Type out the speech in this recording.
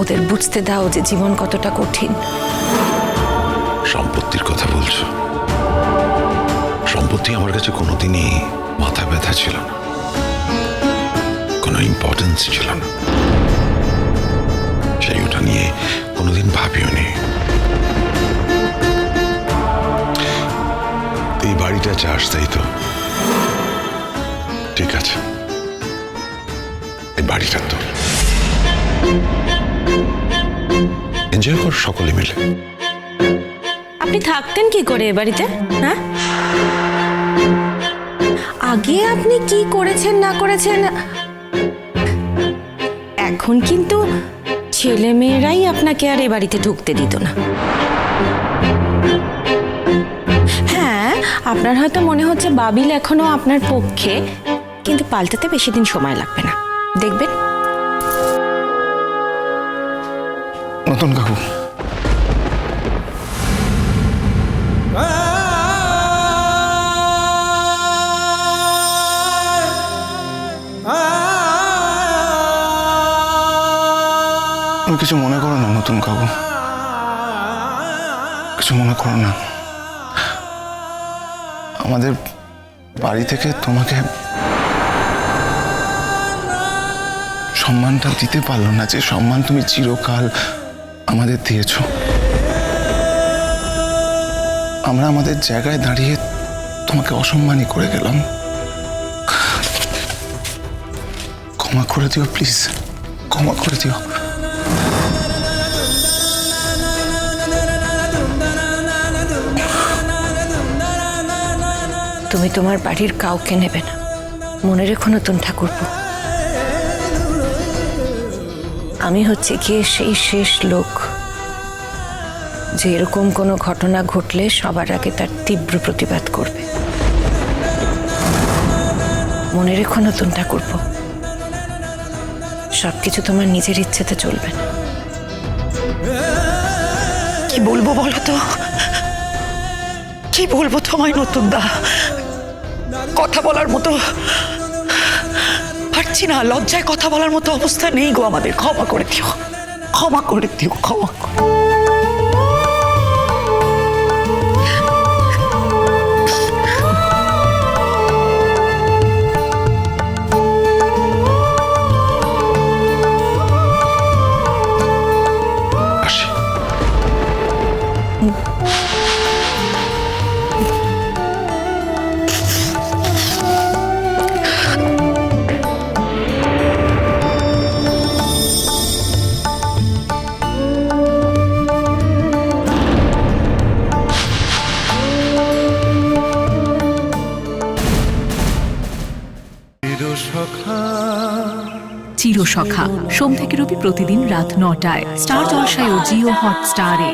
ওদের বুঝতে দাও যে জীবন কতটা কঠিন। সম্পত্তির কথা বলছো? সম্পত্তি আমার কাছে কোনোদিনই মাথা ব্যথা ছিল না, কোনো ইম্পর্টেন্স ছিল না, সেই ওটা নিয়ে কোনোদিন ভাবিও নি। এই বাড়িটা চাস, তাই তো? ঠিক আছে, এই বাড়িটা তোর, এনজয় কর সকলে মিলে। আপনি থাকতেন কি করে এ বাড়িতে? হ্যাঁ, আগে আপনি কি করেছেন না করেছেন, এখন কিন্তু ছেলে মেয়েরাই আপনাকে আর এ বাড়িতে ঢুকতে দিত না। হ্যাঁ, আপনার হয়তো মনে হচ্ছে বাবিল এখনো আপনার পক্ষে, কিন্তু পাল্টাতে বেশি দিন সময় লাগবে না, দেখবেন। নতুন কাকু, তুমি কিছু মনে করো না নতুন কাকু, কিছু মনে করো না। আমাদের বাড়ি থেকে তোমাকে সম্মানটা দিতে পারলো না, যে সম্মান তুমি চিরকাল আমাদের দিয়েছ। আমরা আমাদের জায়গায় দাঁড়িয়ে তোমাকে অসম্মানই করে গেলাম। ক্ষমা করে দিও প্লিজ, ক্ষমা করে দিও। তুমি তোমার বাড়ির কাউকে নেবে না, মনে রেখো নতুন ঠাকুরপো। আমি হচ্ছে গিয়ে সেই শেষ লোক যে এরকম কোনো ঘটনা ঘটলে সবার আগে তার তীব্র প্রতিবাদ করবে। মনে রেখো নতুন ঠাকুরপো, সবকিছু তোমার নিজের ইচ্ছেতে চলবে না। কি বলবো বলো তো, কি বলবো তোমায় নতুন দা, কথা বলার মতো পারছি না, লজ্জায় কথা বলার মতো অবস্থা নেই গো আমাদের। ক্ষমা করে দিও, ক্ষমা করে দিও, ক্ষমা করে। আসি। চিরসখা সোম থেকে রবি প্রতিদিন রাত ৯টায় স্টার জলসায় ও জিও হটস্টারে।